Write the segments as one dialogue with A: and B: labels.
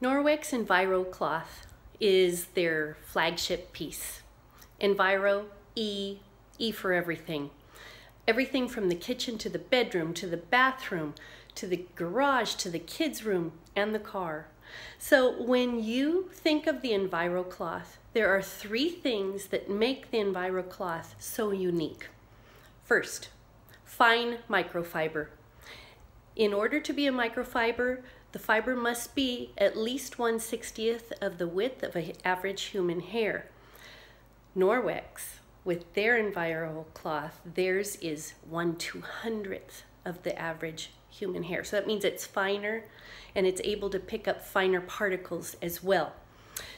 A: Norwex Envirocloth is their flagship piece. Enviro, E for everything. Everything from the kitchen to the bedroom, to the bathroom, to the garage, to the kids' room, and the car. So when you think of the Envirocloth, there are three things that make the Envirocloth so unique. First, fine microfiber. In order to be a microfiber, the fiber must be at least 1/60th of the width of an average human hair. Norwex, with their Envirocloth, theirs is 1/200th of the average human hair. So that means it's finer and it's able to pick up finer particles as well.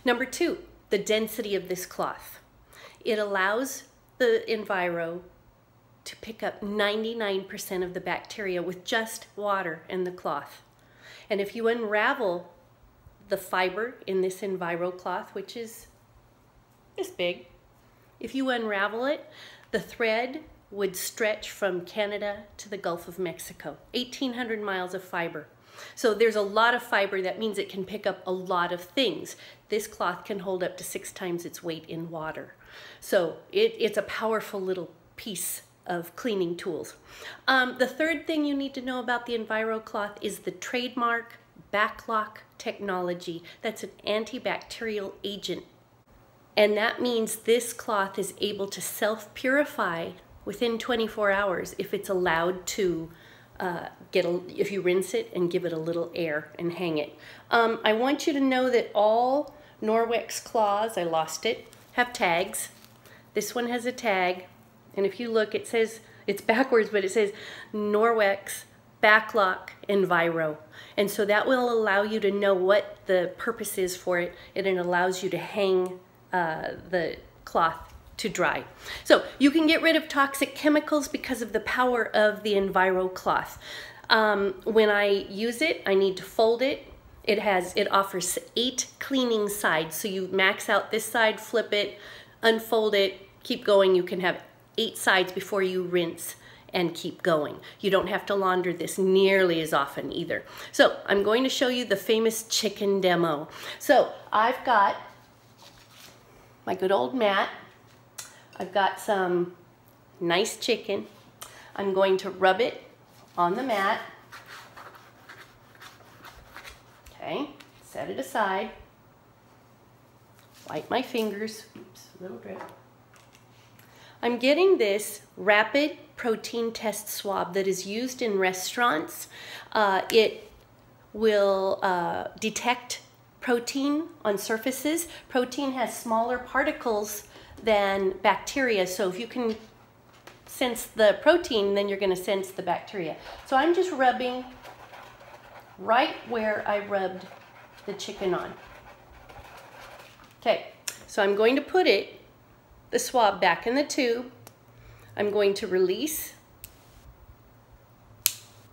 A: Number two, the density of this cloth. It allows the Enviro to pick up 99% of the bacteria with just water and the cloth. And if you unravel the fiber in this Envirocloth, which is this big, if you unravel it, the thread would stretch from Canada to the Gulf of Mexico, 1,800 miles of fiber. So there's a lot of fiber. That means it can pick up a lot of things. This cloth can hold up to 6 times its weight in water. So it's a powerful little piece of cleaning tools. The third thing you need to know about the Envirocloth is the trademark backlock technology. That's an antibacterial agent. And that means this cloth is able to self-purify within 24 hours if it's allowed to if you rinse it and give it a little air and hang it. I want you to know that all Norwex cloths, I lost it, have tags. This one has a tag. And if you look, it says, it's backwards, but it says Norwex Backlock Enviro. And so that will allow you to know what the purpose is for it, and it allows you to hang the cloth to dry. So you can get rid of toxic chemicals because of the power of the Envirocloth. When I use it, I need to fold it. It offers 8 cleaning sides. So you max out this side, flip it, unfold it, keep going. You can have 8 sides before you rinse and keep going. You don't have to launder this nearly as often either. So I'm going to show you the famous chicken demo. So I've got my good old mat. I've got some nice chicken. I'm going to rub it on the mat. Okay, set it aside. Wipe my fingers. Oops, a little drip. I'm getting this rapid protein test swab that is used in restaurants. It will detect protein on surfaces. Protein has smaller particles than bacteria, so if you can sense the protein, then you're going to sense the bacteria. So I'm just rubbing right where I rubbed the chicken on. Okay, so I'm going to put the swab back in the tube. I'm going to release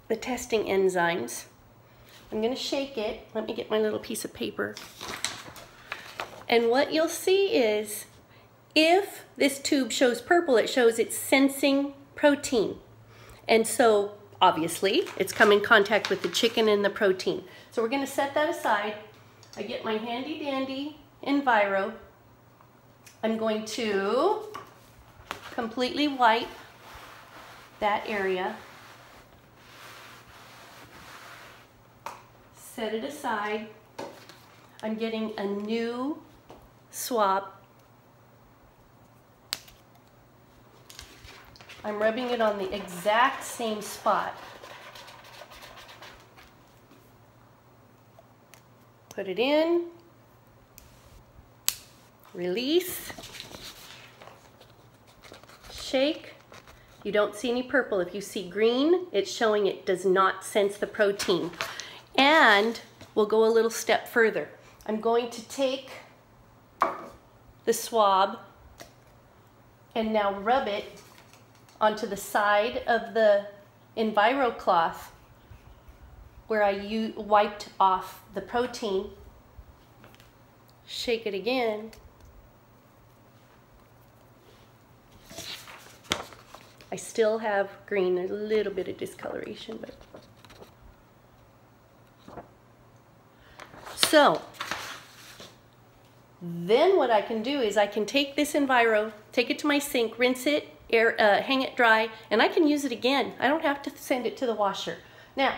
A: the testing enzymes. I'm going to shake it. Let me get my little piece of paper. And what you'll see is if this tube shows purple, it shows it's sensing protein. And so obviously it's come in contact with the chicken and the protein. So we're going to set that aside. I get my handy dandy Enviro. I'm going to completely wipe that area. Set it aside. I'm getting a new swab. I'm rubbing it on the exact same spot. Put it in. Release. Shake. You don't see any purple. If you see green, it's showing it does not sense the protein. And we'll go a little step further. I'm going to take the swab and now rub it onto the side of the Envirocloth where I wiped off the protein. Shake it again. I still have green, a little bit of discoloration, but So then what I can do is I can take this Enviro, take it to my sink, rinse it, hang it dry, and I can use it again. I don't have to send it to the washer. Now,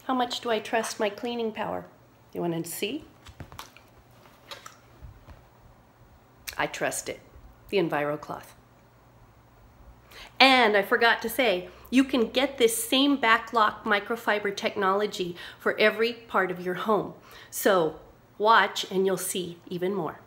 A: how much do I trust my cleaning power? You want to see? I trust it, the Envirocloth. And I forgot to say, you can get this same backlock microfiber technology for every part of your home. So watch and you'll see even more.